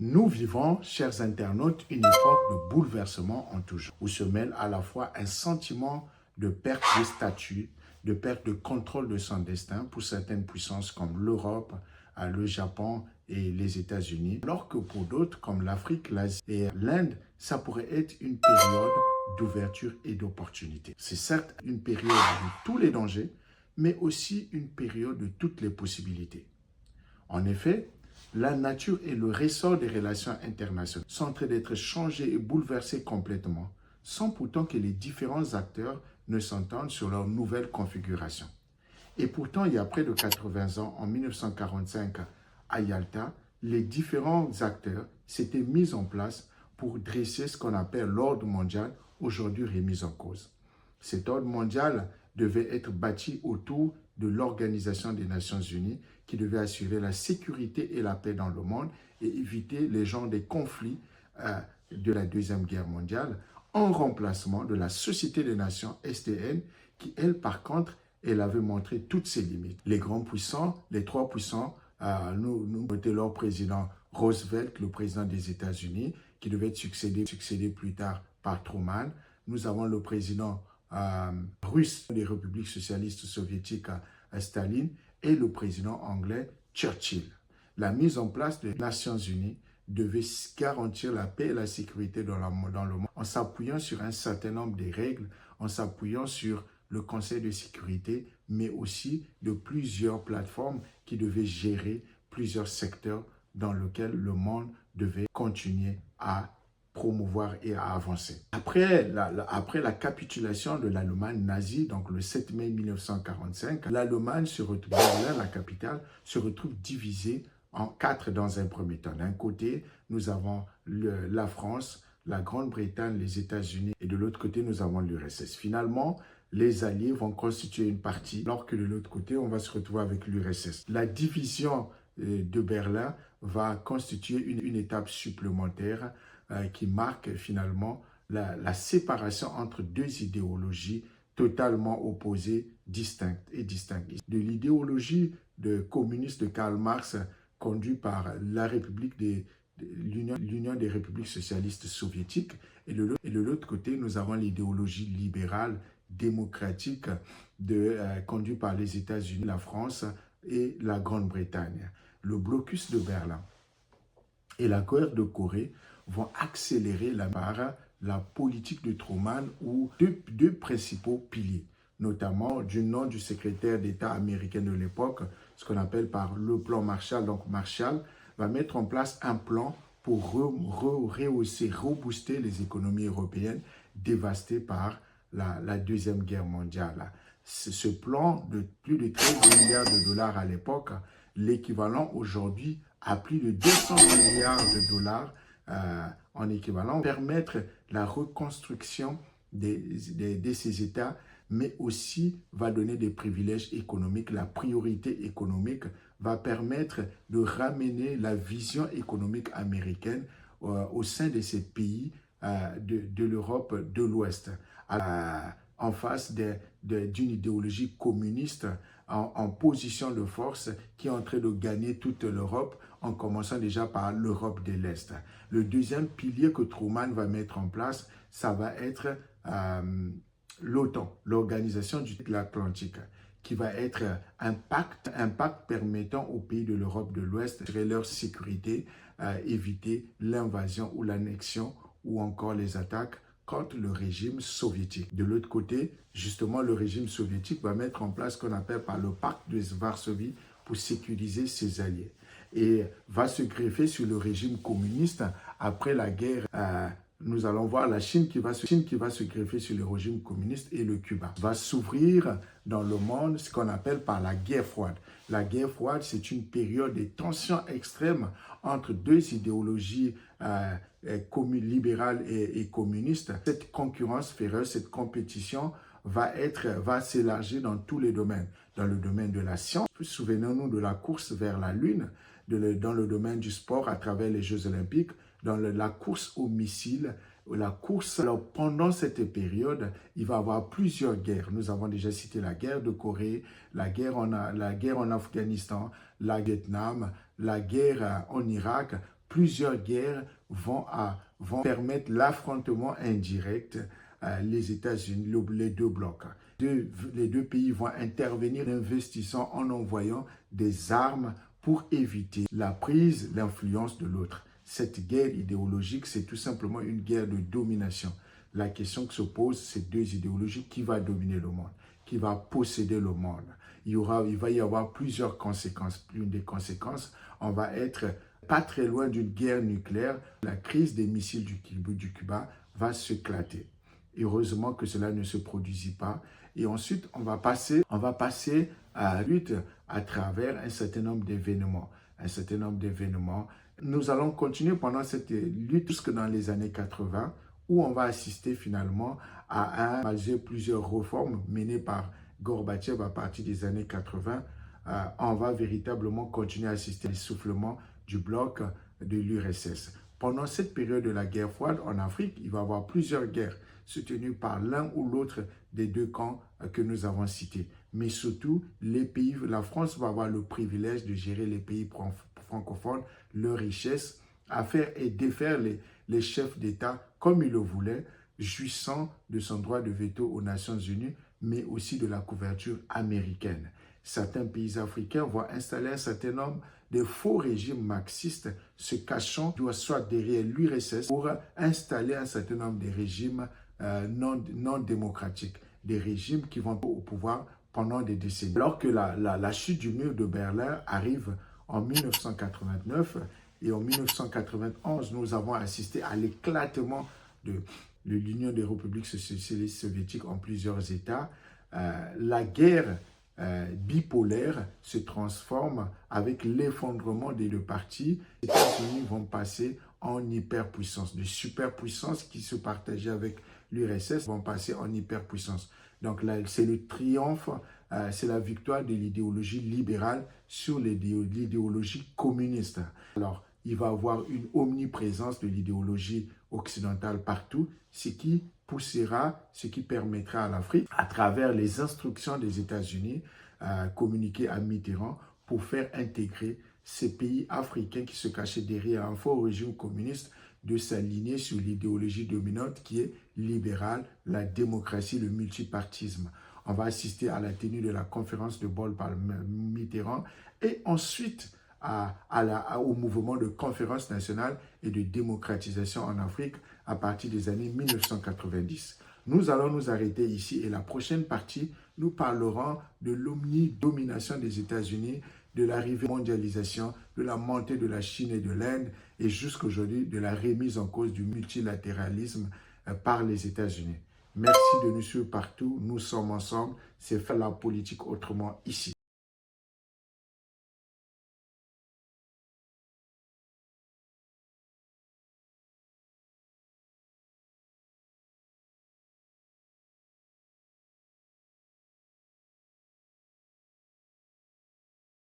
Nous vivons, chers internautes, une époque de bouleversement en tout genre, où se mêle à la fois un sentiment de perte de statut, de perte de contrôle de son destin pour certaines puissances comme l'Europe, le Japon et les États-Unis, alors que pour d'autres comme l'Afrique, l'Asie et l'Inde, ça pourrait être une période d'ouverture et d'opportunité. C'est certes une période de tous les dangers, mais aussi une période de toutes les possibilités. En effet, la nature et le ressort des relations internationales sont en train d'être changés et bouleversés complètement, sans pourtant que les différents acteurs ne s'entendent sur leur nouvelle configuration. Et pourtant, il y a près de 80 ans, en 1945, à Yalta, les différents acteurs s'étaient mis en place pour dresser ce qu'on appelle l'ordre mondial, aujourd'hui remis en cause. Cet ordre mondial devait être bâti autour de l'Organisation des Nations Unies qui devait assurer la sécurité et la paix dans le monde et éviter les genres de conflits de la Deuxième Guerre mondiale en remplacement de la Société des Nations SDN qui, elle, par contre, elle avait montré toutes ses limites. Les grands puissants, les trois puissants, nous étions leur président Roosevelt, le président des États-Unis, qui devait être succédé plus tard par Truman. Nous avons le président russe des républiques socialistes soviétiques, Staline, et le président anglais Churchill. La mise en place des Nations Unies devait garantir la paix et la sécurité dans le monde en s'appuyant sur un certain nombre de règles, en s'appuyant sur le Conseil de sécurité, mais aussi de plusieurs plateformes qui devaient gérer plusieurs secteurs dans lesquels le monde devait continuer à promouvoir et à avancer. Après la capitulation de l'Allemagne nazie, donc le 7 mai 1945, l'Allemagne se retrouve, Berlin, la capitale, se retrouve divisée en quatre dans un premier temps. D'un côté, nous avons la France, la Grande-Bretagne, les États-Unis, et de l'autre côté, nous avons l'URSS. Finalement, les Alliés vont constituer une partie, alors que de l'autre côté, on va se retrouver avec l'URSS. La division de Berlin va constituer une étape supplémentaire qui marque finalement la séparation entre deux idéologies totalement opposées, distinctes. De l'idéologie communiste de Karl Marx, conduite par la République l'Union des républiques socialistes soviétiques, et de l'autre côté, nous avons l'idéologie libérale, démocratique, conduite par les États-Unis, la France et la Grande-Bretagne. Le blocus de Berlin et la guerre de Corée vont accélérer la politique de Truman ou deux principaux piliers, notamment du nom du secrétaire d'État américain de l'époque, ce qu'on appelle par le plan Marshall. Donc Marshall va mettre en place un plan pour rehausser, rebooster les économies européennes dévastées par la Deuxième Guerre mondiale. Ce plan de plus de 13 milliards de dollars à l'époque, l'équivalent aujourd'hui à plus de 200 milliards de dollars en équivalent, permettre la reconstruction de ces États, mais aussi va donner des privilèges économiques. La priorité économique va permettre de ramener la vision économique américaine au sein de ces pays de l'Europe de l'Ouest, en face d'une idéologie communiste en position de force qui est en train de gagner toute l'Europe, en commençant déjà par l'Europe de l'Est. Le deuxième pilier que Truman va mettre en place, ça va être l'OTAN, l'Organisation de l'Atlantique, qui va être un pacte permettant aux pays de l'Europe de l'Ouest d'assurer leur sécurité, éviter l'invasion ou l'annexion ou encore les attaques contre le régime soviétique. De l'autre côté, justement, le régime soviétique va mettre en place ce qu'on appelle par le pacte de Varsovie pour sécuriser ses alliés et va se greffer sur le régime communiste après la guerre. Nous allons voir la Chine qui va se greffer sur le régime communiste et le Cuba. Va s'ouvrir dans le monde ce qu'on appelle par la guerre froide. La guerre froide, c'est une période de tension extrême entre deux idéologies libérales et communistes. Cette concurrence féroce, cette compétition va s'élargir dans tous les domaines. Dans le domaine de la science, souvenons-nous de la course vers la Lune, dans le domaine du sport à travers les Jeux Olympiques, dans la course aux missiles, Alors, pendant cette période, il va y avoir plusieurs guerres. Nous avons déjà cité la guerre de Corée, la guerre en Afghanistan, la Vietnam, la guerre en Irak, plusieurs guerres vont permettre l'affrontement indirect les États-Unis, les deux blocs. Les deux pays vont intervenir en investissant, en envoyant des armes pour éviter la prise, l'influence de l'autre. Cette guerre idéologique, c'est tout simplement une guerre de domination. La question que se pose, c'est deux idéologies, qui va dominer le monde, qui va posséder le monde. Il va y avoir plusieurs conséquences. L'une des conséquences, on va être pas très loin d'une guerre nucléaire. La crise des missiles du Cuba va s'éclater. Heureusement que cela ne se produisit pas. Et ensuite, on va passer à la lutte à travers un certain nombre d'événements. Nous allons continuer pendant cette lutte jusque dans les années 80, où on va assister finalement malgré plusieurs réformes menées par Gorbatchev à partir des années 80, on va véritablement continuer à assister à l'essoufflement du bloc de l'URSS. Pendant cette période de la guerre froide en Afrique, il va y avoir plusieurs guerres soutenues par l'un ou l'autre des deux camps que nous avons cités. Mais surtout, la France va avoir le privilège de gérer les pays francophones, leurs richesses, à faire et défaire les chefs d'État comme ils le voulaient, jouissant de son droit de veto aux Nations Unies, mais aussi de la couverture américaine. Certains pays africains vont installer un certain nombre de faux régimes marxistes se cachant soit derrière l'URSS pour installer un certain nombre de régimes non démocratiques, des régimes qui vont au pouvoir pendant des décennies. Alors que la chute du mur de Berlin arrive en 1989 et en 1991, nous avons assisté à l'éclatement de l'Union des républiques socialistes soviétiques en plusieurs États. La guerre bipolaire se transforme avec l'effondrement des deux parties. Les États-Unis vont passer en hyperpuissance. De superpuissance qui se partageaient avec l'URSS vont passer en hyperpuissance. Donc là, c'est le triomphe, c'est la victoire de l'idéologie libérale sur l'idéologie communiste. Alors, il va y avoir une omniprésence de l'idéologie occidentale partout, ce qui permettra à l'Afrique, à travers les instructions des États-Unis communiquées à Mitterrand, pour faire intégrer ces pays africains qui se cachaient derrière un faux régime communiste, de s'aligner sur l'idéologie dominante qui est libérale, la démocratie, le multipartisme. On va assister à la tenue de la conférence de Bonn par Mitterrand et ensuite au mouvement de conférence nationale et de démocratisation en Afrique à partir des années 1990. Nous allons nous arrêter ici et la prochaine partie, nous parlerons de l'omnidomination des États-Unis, de l'arrivée de la mondialisation, de la montée de la Chine et de l'Inde et jusqu'aujourd'hui de la remise en cause du multilatéralisme par les États-Unis. Merci de nous suivre partout, nous sommes ensemble, c'est faire la politique autrement ici.